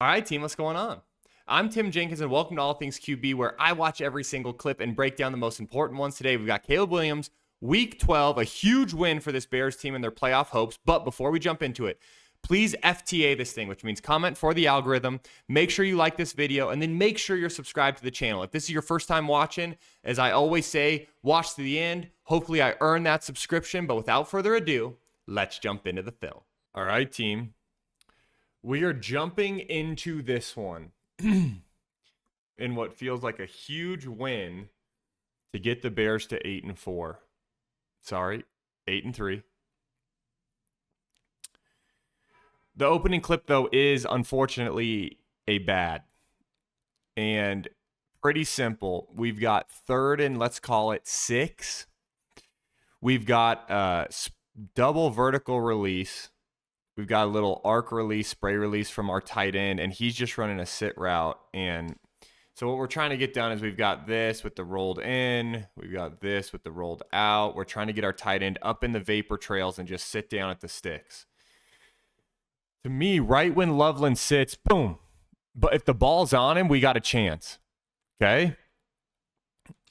All right, team, what's going on? I'm Tim Jenkins, and welcome to All Things QB, where I watch every single clip and break down the most important ones. Today, we've got Caleb Williams, Week 12, a huge win for this Bears team and their playoff hopes. But before we jump into it, please FTA this thing, which means comment for the algorithm. Make sure you like this video, and then make sure you're subscribed to the channel. If this is your first time watching, as I always say, watch to the end. Hopefully, I earn that subscription. But without further ado, let's jump into the film. All right, team. We are jumping into this one in what feels like a huge win to get the Bears to 8-4. Sorry, 8-3. The opening clip, though, is unfortunately a bad and pretty simple. We've got 3rd and let's call it 6. We've got double vertical release. We've got a little arc release, spray release from our tight end, and he's just running a sit route. And so what we're trying to get done is we've got this with the rolled in. We've got this with the rolled out. We're trying to get our tight end up in the vapor trails and just sit down at the sticks. To me, right when Loveland sits, boom. But if the ball's on him, we got a chance. Okay?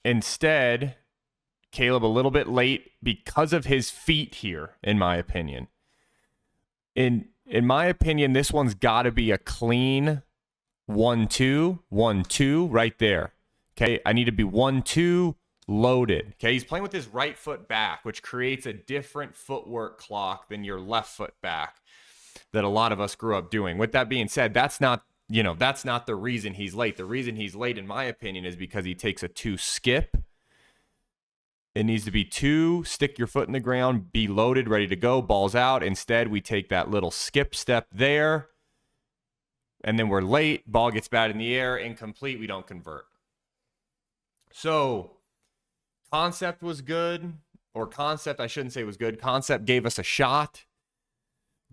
Instead, Caleb a little bit late because of his feet here, in my opinion. In my opinion, this one's got to be a clean 1-2, 1-2 right there. Okay, I need to be 1-2 loaded. Okay, he's playing with his right foot back, which creates a different footwork clock than your left foot back that a lot of us grew up doing. With that being said, that's not the reason he's late. The reason he's late, in my opinion, is because he takes a 2 skip. It needs to be 2, stick your foot in the ground, be loaded, ready to go, balls out. Instead, we take that little skip step there, and then we're late, ball gets bad in the air, incomplete, we don't convert. So, concept was good, or concept, I shouldn't say was good. Concept gave us a shot.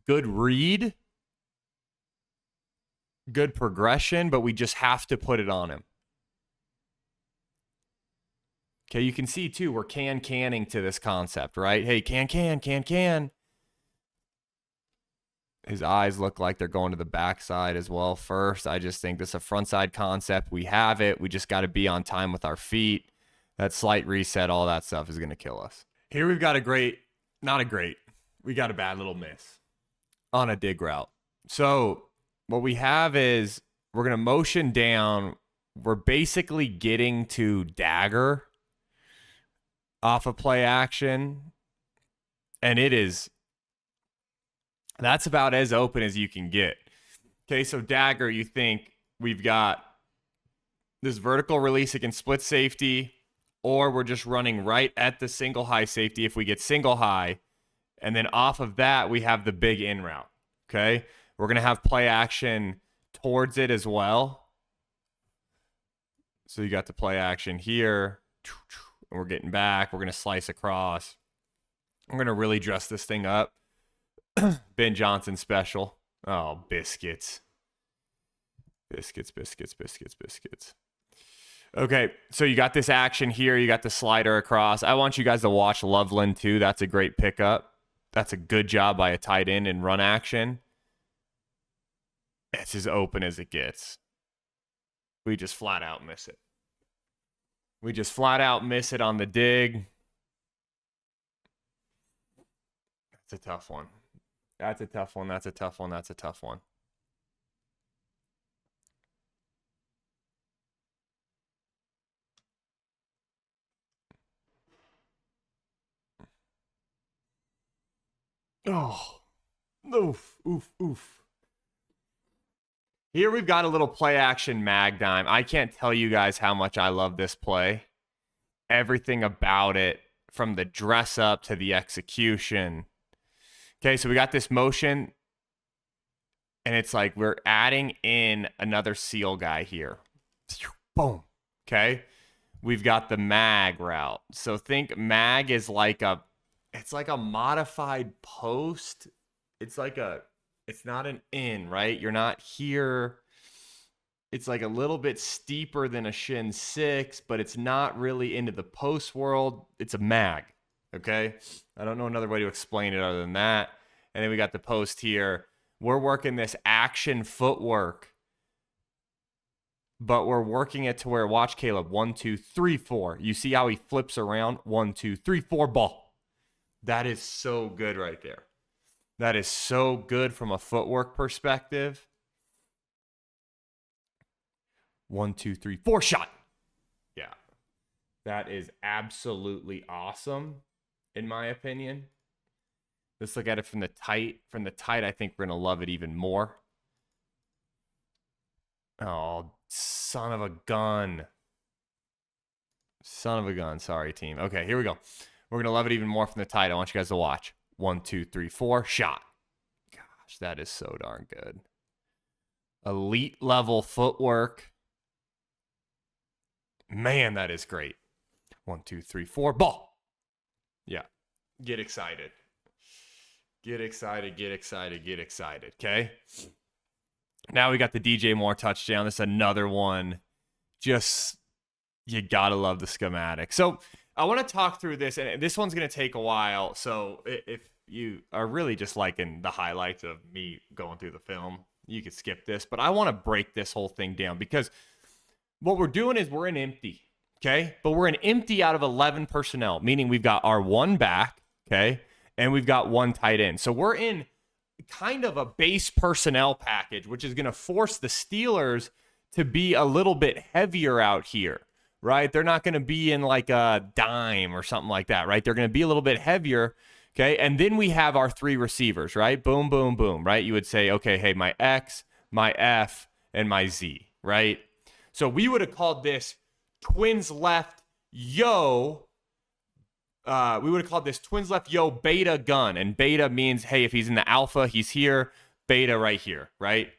Good read. Good progression, but we just have to put it on him. Okay, you can see, too, we're canning to this concept, right? Hey, can. His eyes look like they're going to the backside as well first. I just think this is a front-side concept. We have it. We just got to be on time with our feet. That slight reset, all that stuff is going to kill us. Here we've got we got a bad little miss on a dig route. So what we have is we're going to motion down. We're basically getting to dagger off of play action, and that's about as open as you can get. Okay, so dagger, you think we've got this vertical release against split safety, or we're just running right at the single high safety if we get single high, and then off of that we have the big in route. Okay, we're going to have play action towards it as well. So you got the play action here, and we're getting back. We're going to slice across. I'm going to really dress this thing up. Ben Johnson special. Oh, biscuits. Biscuits. Okay, so you got this action here. You got the slider across. I want you guys to watch Loveland, too. That's a great pickup. That's a good job by a tight end in run action. It's as open as it gets. We just flat out miss it. We just flat out miss it on the dig. That's a tough one. That's a tough one. Oh. Oof. Here we've got a little play action mag dime. I can't tell you guys how much I love this play. Everything about it, from the dress up to the execution. Okay, so we got this motion, and it's like we're adding in another seal guy here. Boom. Okay, we've got the mag route. So think mag is like it's like a modified post. It's not an in, right? You're not here. It's like a little bit steeper than a shin 6, but it's not really into the post world. It's a mag, okay? I don't know another way to explain it other than that. And then we got the post here. We're working this action footwork but we're working it to where, watch Caleb, 1, 2, 3, 4. You see how he flips around? 1, 2, 3, 4, ball. That is so good right there. That is so good from a footwork perspective. 1, 2, 3, 4, shot. Yeah. That is absolutely awesome, in my opinion. Let's look at it from the tight. From the tight, I think we're going to love it even more. Oh, son of a gun. Son of a gun. Sorry, team. Okay, here we go. We're going to love it even more from the tight. I want you guys to watch. 1, 2, 3, 4, shot. Gosh, that is so darn good. Elite level footwork. Man, that is great. 1, 2, 3, 4, ball. Yeah. Get excited. Get excited, get excited, get excited. Okay? Now we got the DJ Moore touchdown. This is another one. Just, you got to love the schematic. So I want to talk through this, and this one's going to take a while. So if you are really just liking the highlights of me going through the film, you could skip this. But I want to break this whole thing down because what we're doing is we're in empty, okay? But we're in empty out of 11 personnel, meaning we've got our one back, okay? And we've got one tight end. So we're in kind of a base personnel package, which is going to force the Steelers to be a little bit heavier out here, right? They're not going to be in like a dime or something like that, right? They're going to be a little bit heavier, okay? And then we have our three receivers, right? Boom, boom, boom, right? You would say, okay, hey, my X, my F, and my Z, right? So we would have called this twins left, yo. We would have called this twins left, yo, beta gun. And beta means, hey, if he's in the alpha, he's here. Beta right here, right?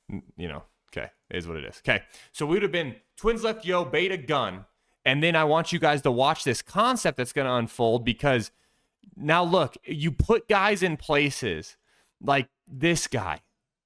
You know, okay, is what it is. Okay, so we would have been twins left, yo, beta gun. And then I want you guys to watch this concept that's going to unfold because now look, you put guys in places like this guy.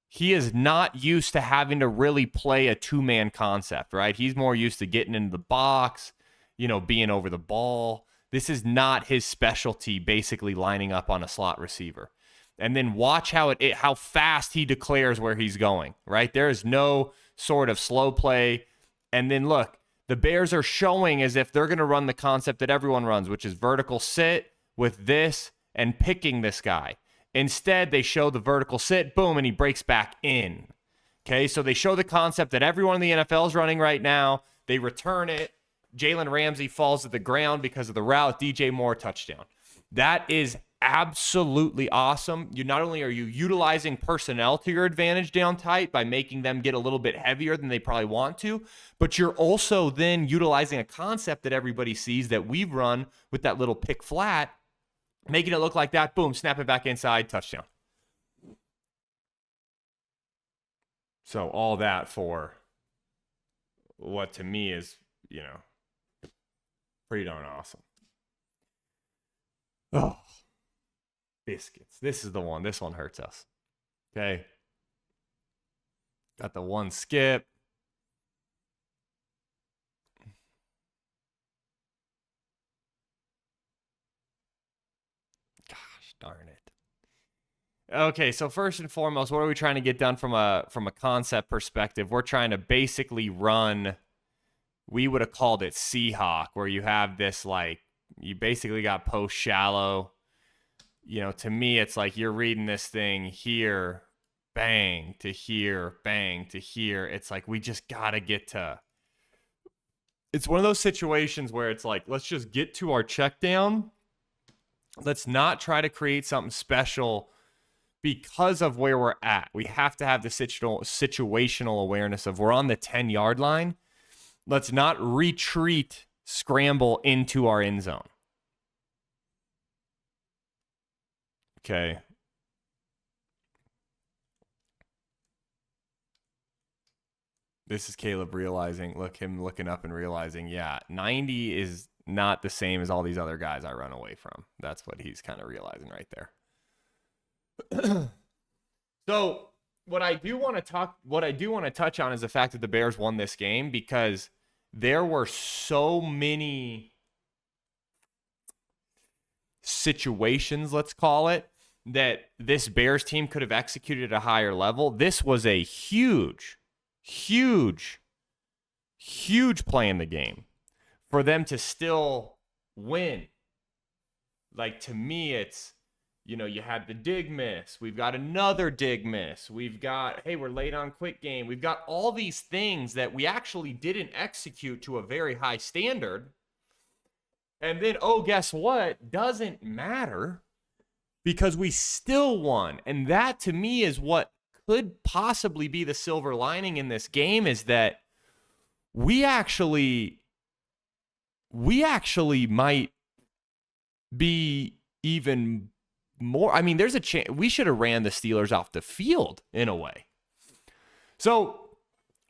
He is not used to having to really play a two-man concept, right? He's more used to getting into the box, you know, being over the ball. This is not his specialty, basically lining up on a slot receiver. And then watch how fast he declares where he's going, right? There is no sort of slow play. And then look, the Bears are showing as if they're going to run the concept that everyone runs, which is vertical sit with this and picking this guy. Instead, they show the vertical sit, boom, and he breaks back in. Okay, so they show the concept that everyone in the NFL is running right now. They return it. Jalen Ramsey falls to the ground because of the route. DJ Moore, touchdown. That is absolutely awesome. Not only are you utilizing personnel to your advantage down tight by making them get a little bit heavier than they probably want to, but you're also then utilizing a concept that everybody sees that we've run with that little pick flat, making it look like that, boom, snap it back inside, touchdown. So all that for what to me is, you know, pretty darn awesome. Oh, biscuits. This is the one. This one hurts us. Okay. Got the one skip. Darn it. Okay, so first and foremost, what are we trying to get done from a concept perspective? We're trying to basically run, we would have called it Seahawk, where you have this, like, you basically got post shallow. You know, to me, it's like you're reading this thing here, bang, to here, bang, to here. It's like we just got to get to. It's one of those situations where it's like, let's just get to our check down. Let's not try to create something special because of where we're at. We have to have the situational awareness of we're on the 10-yard line. Let's not retreat, scramble into our end zone. Okay. This is Caleb realizing, him looking up and realizing, yeah, 90 is not the same as all these other guys I run away from. That's what he's kind of realizing right there. So what I do want to touch on is the fact that the Bears won this game because there were so many situations, let's call it, that this Bears team could have executed at a higher level. This was a huge Huge play in the game. For them to still win. Like, to me, it's, you had the dig miss. We've got another dig miss. We've got, hey, we're late on quick game. We've got all these things that we actually didn't execute to a very high standard. And then, oh, guess what? Doesn't matter because we still won. And that, to me, is what could possibly be the silver lining in this game, is that we actually might be even more. I mean, there's a chance we should have ran the Steelers off the field in a way. So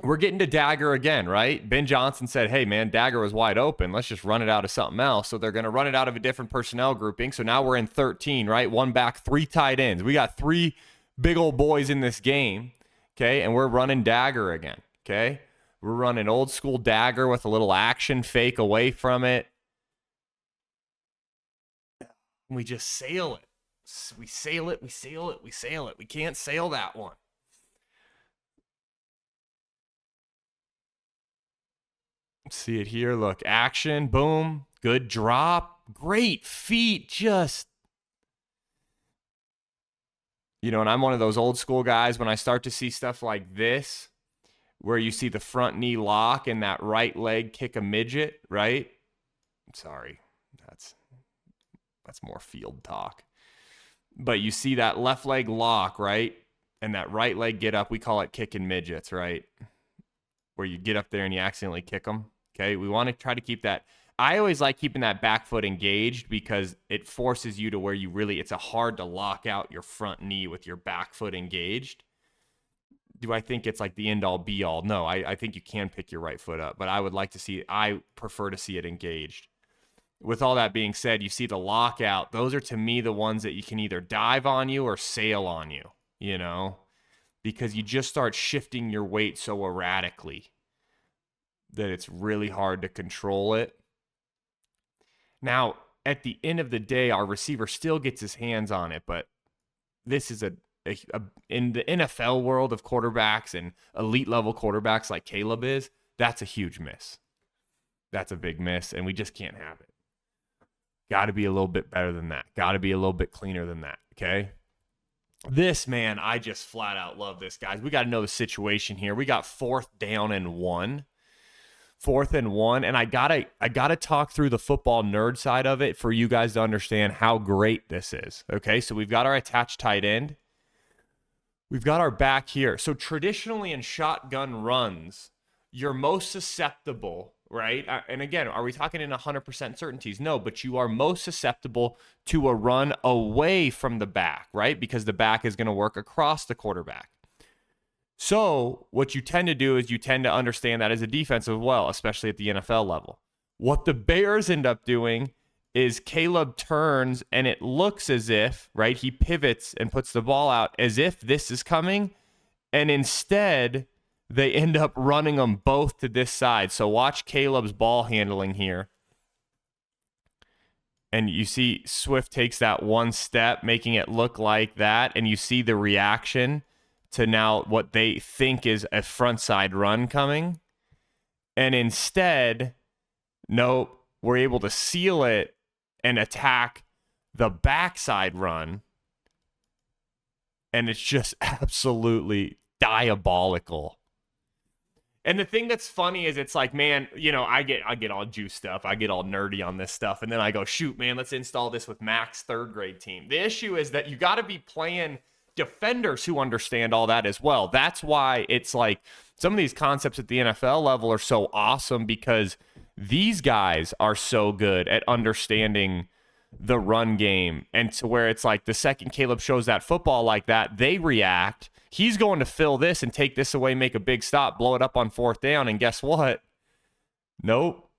we're getting to Dagger again, right? Ben Johnson said, hey, man, Dagger was wide open. Let's just run it out of something else. So they're going to run it out of a different personnel grouping. So now we're in 13, right? 1 back, 3 tight ends. We got 3 big old boys in this game, okay? And we're running Dagger again, okay? We're running old school Dagger with a little action fake away from it. We just sail it. We sail it, we sail it, we sail it. We can't sail that one. See it here. Look, action, boom, good drop, great feet. Just, and I'm one of those old school guys. When I start to see stuff like this, where you see the front knee lock and that right leg kick a midget, right? Sorry, that's more field talk. But you see that left leg lock, right? And that right leg get up. We call it kicking midgets, right? Where you get up there and you accidentally kick them. Okay, we want to try to keep that. I always like keeping that back foot engaged because it forces you to where you really, it's hard to lock out your front knee with your back foot engaged. Do I think it's like the end all be all? No, I think you can pick your right foot up, but I prefer to see it engaged. With all that being said, you see the lockout. Those are, to me, the ones that you can either dive on you or sail on you, because you just start shifting your weight so erratically that it's really hard to control it. Now, at the end of the day, our receiver still gets his hands on it, but this is in the NFL world of quarterbacks and elite level quarterbacks like Caleb is, that's a huge miss. That's a big miss, and we just can't have it. Got to be a little bit better than that. Got to be a little bit cleaner than that, okay? This, man, I just flat out love this, guys. We got to know the situation here. We got 4th down and 1. 4th and 1, and I gotta talk through the football nerd side of it for you guys to understand how great this is, okay? So we've got our attached tight end. We've got our back here. So traditionally in shotgun runs, you're most susceptible, right? And again, are we talking in 100% certainties? No, but you are most susceptible to a run away from the back, right? Because the back is going to work across the quarterback. So what you tend to do is you tend to understand that as a defense as well, especially at the NFL level. What the Bears end up doing is Caleb turns and it looks as if, right, he pivots and puts the ball out as if this is coming, and instead they end up running them both to this side. So watch Caleb's ball handling here. And you see Swift takes that one step, making it look like that, and you see the reaction to now what they think is a front side run coming. And instead, nope, we're able to seal it and attack the backside run. And it's just absolutely diabolical. And the thing that's funny is it's like, man, I get all juiced up. I get all nerdy on this stuff. And then I go, shoot, man, let's install this with Mac's 3rd grade team. The issue is that you got to be playing defenders who understand all that as well. That's why it's like some of these concepts at the NFL level are so awesome, because these guys are so good at understanding the run game, and to where it's like the second Caleb shows that football like that, they react. He's going to fill this and take this away, make a big stop, blow it up on 4th down, and guess what? Nope.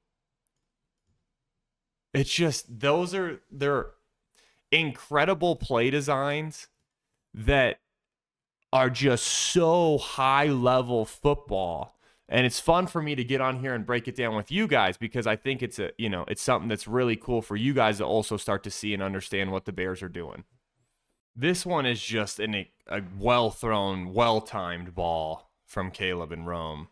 It's just they're incredible play designs that are just so high level football. And it's fun for me to get on here and break it down with you guys, because I think it's it's something that's really cool for you guys to also start to see and understand what the Bears are doing. This one is just a well-thrown, well-timed ball from Caleb and Rome.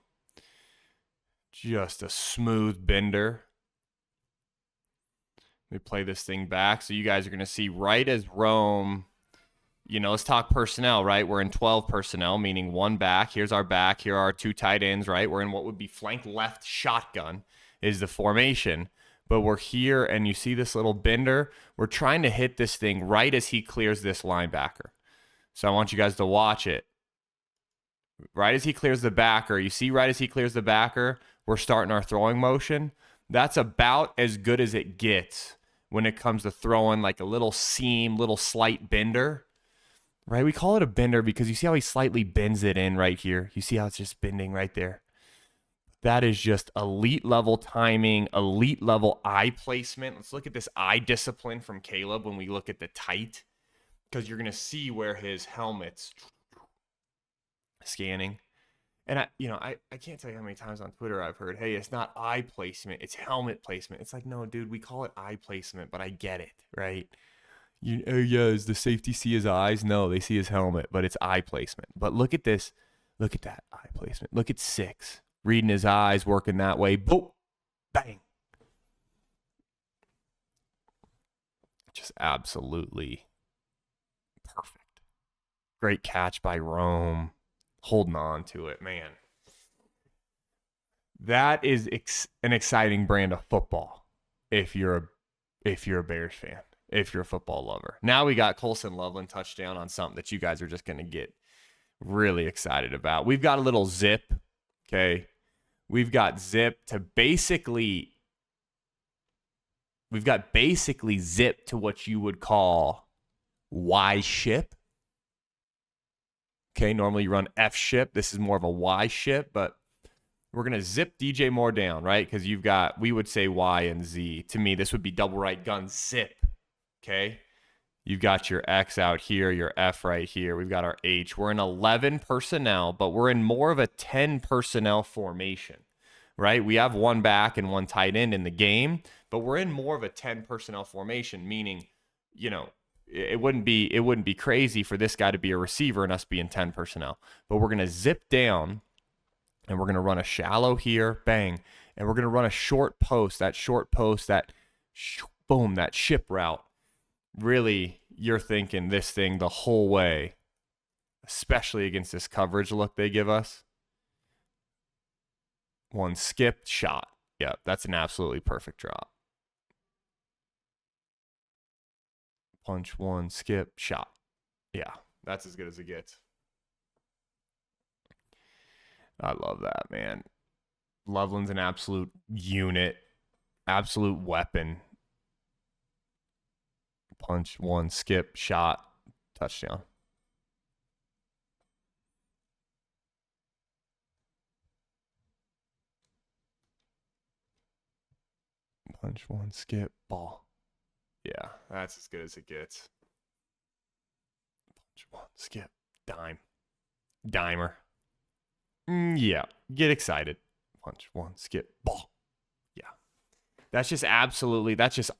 Just a smooth bender. Let me play this thing back. So you guys are going to see right as Rome, let's talk personnel, right? We're in 12 personnel, meaning one back. Here's our back. Here are our two tight ends, right? We're in what would be flank left shotgun is the formation. But we're here, and you see this little bender. We're trying to hit this thing right as he clears this linebacker. So I want you guys to watch it. Right as he clears the backer, you see right as he clears the backer, we're starting our throwing motion. That's about as good as it gets when it comes to throwing like a little seam, little slight bender. Right? We call it a bender because you see how he slightly bends it in right here. You see how it's just bending right there. That is just elite level timing, elite level eye placement. Let's look at this eye discipline from Caleb when we look at the tight, because you're going to see where his helmet's scanning. And I can't tell you how many times on Twitter I've heard, hey, it's not eye placement, it's helmet placement. It's like, no, dude, we call it eye placement, but I get it, right? Does the safety see his eyes? No, they see his helmet, but it's eye placement. But look at this. Look at that eye placement. Look at 6. Reading his eyes, working that way. Boom. Bang. Just absolutely perfect. Great catch by Rome. Holding on to it, man. That is an exciting brand of football if you're a Bears fan, if you're a football lover. Now we got Colson Loveland touchdown on something that you guys are just going to get really excited about. We've got a little zip, okay? We've got zip to basically zip to what you would call Y ship. Okay, normally you run F ship. This is more of a Y ship, but we're going to zip DJ Moore down, right? Because we would say Y and Z. To me, this would be double right gun zip, okay? You've got your X out here, your F right here. We've got our H. We're in 11 personnel, but we're in more of a 10 personnel formation, right? We have one back and one tight end in the game, but we're in more of a 10 personnel formation, meaning, it wouldn't be crazy for this guy to be a receiver and us being 10 personnel. But we're going to zip down, and we're going to run a shallow here, bang, and we're going to run a short post, that boom, that ship route. Really, you're thinking this thing the whole way, especially against this coverage look they give us. One skipped shot. Yeah, that's an absolutely perfect drop. Punch, one, skip, shot. Yeah, that's as good as it gets. I love that, man. Loveland's an absolute unit, absolute weapon. Punch, one, skip, shot, touchdown. Punch, one, skip, ball. Yeah, that's as good as it gets. Punch, one, skip, dime. Dimer. Yeah, get excited. Punch, one, skip, ball. Yeah. That's just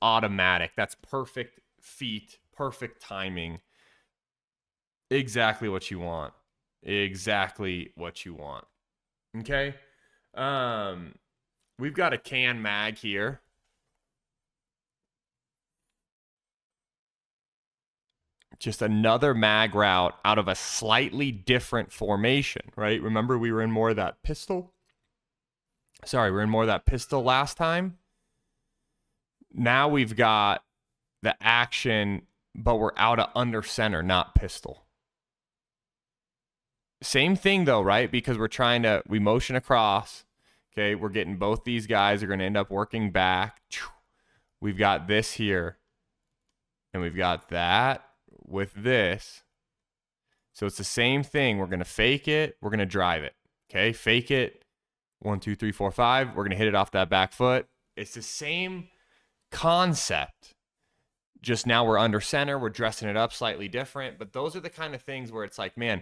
automatic. That's perfect feet, perfect timing. Exactly what you want. Exactly what you want. Okay? We've got a can mag here. Just another mag route out of a slightly different formation, right? Remember we were in more of that pistol? Sorry, we were in more of that pistol last time. Now we've got the action, but we're out of under center, not pistol. Same thing though, right? Because we motion across. Okay, we're getting both these guys are going to end up working back. We've got this here, and we've got that with this. So it's the same thing. We're going to fake it. We're going to drive it. Okay, fake it. 1, 2, 3, 4, 5. We're going to hit it off that back foot. It's the same concept. Just now we're under center. We're dressing it up slightly different. But those are the kind of things where it's like, man,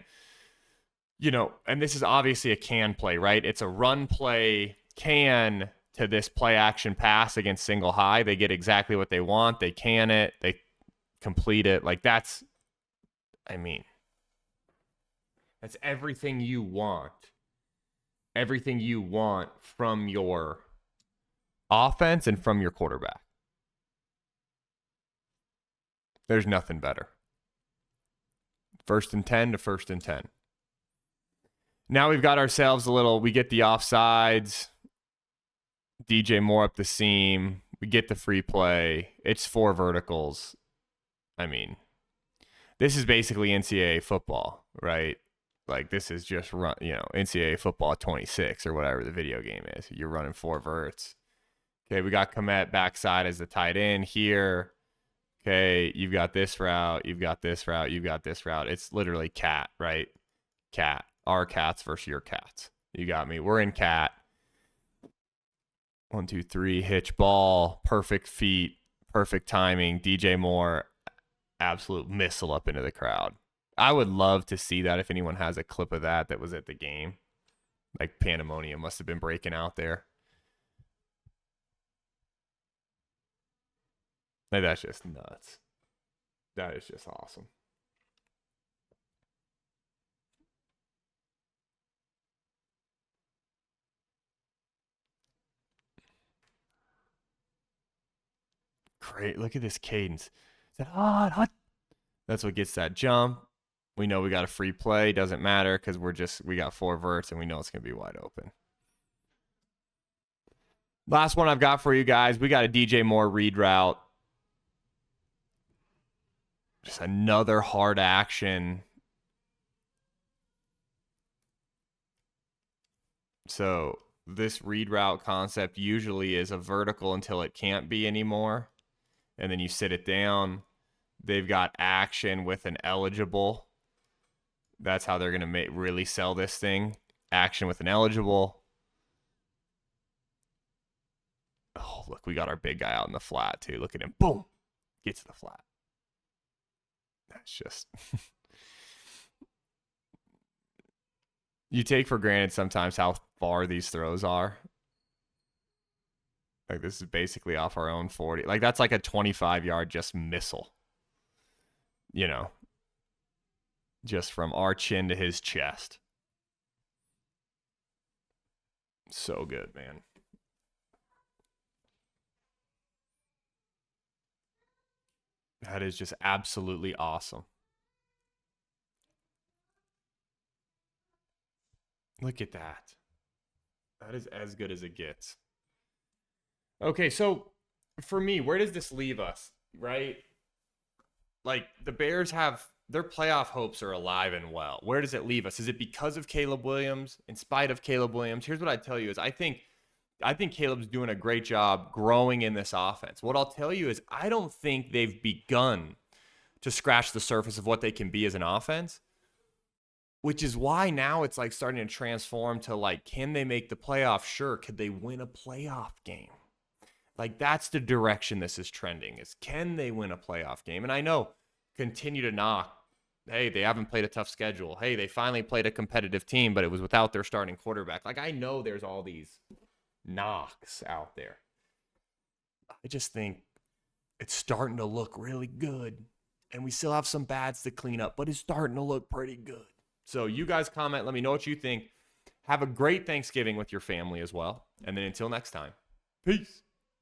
and this is obviously a can play, right? It's a run play can to this play action pass against single high. They get exactly what they want. They can it. They complete it. Like that's everything you want everything you want from your offense and from your quarterback. There's nothing better. 1st and 10 to 1st and 10. Now we've got ourselves we get the offsides. DJ Moore up the seam. We get the free play. It's 4 verticals. I mean, this is basically NCAA football, right? Like, this is just NCAA football 26 or whatever the video game is. You're running 4 verts. Okay, we got Komet backside as the tight end here. Okay, you've got this route. You've got this route. You've got this route. It's literally cat, right? Cat. Our cats versus your cats. You got me. We're in cat. 1, 2, 3, hitch ball, perfect feet, perfect timing. DJ Moore, absolute missile up into the crowd. I would love to see that if anyone has a clip of that was at the game. Like, pandemonium must have been breaking out there. Like, that's just nuts. That is just awesome. Great. Look at this cadence. That's what gets that jump. We know we got a free play. Doesn't matter because we got 4 verts and we know it's going to be wide open. Last one I've got for you guys. We got a DJ Moore read route. Just another hard action. So this read route concept usually is a vertical until it can't be anymore. And then you sit it down. They've got action with an eligible. That's how they're going to really sell this thing. Action with an eligible. Oh, look, we got our big guy out in the flat, too. Look at him. Boom. Get to the flat. That's just... You take for granted sometimes how far these throws are. Like, this is basically off our own 40. Like, that's like a 25-yard just missile. You know. Just from our chin to his chest. So good, man. That is just absolutely awesome. Look at that. That is as good as it gets. Okay, so for me, where does this leave us, right? Like, the Bears have their playoff hopes are alive and well. Where does it leave us? Is it because of Caleb Williams? In spite of Caleb Williams? Here's what I tell you is I think Caleb's doing a great job growing in this offense. What I'll tell you is I don't think they've begun to scratch the surface of what they can be as an offense, which is why now it's like starting to transform to like, can they make the playoff? Sure. Could they win a playoff game? Like, that's the direction this is trending, is can they win a playoff game? And I know, continue to knock, hey, they haven't played a tough schedule. Hey, they finally played a competitive team, but it was without their starting quarterback. Like, I know there's all these knocks out there. I just think it's starting to look really good. And we still have some bads to clean up, but it's starting to look pretty good. So you guys comment. Let me know what you think. Have a great Thanksgiving with your family as well. And then until next time, peace.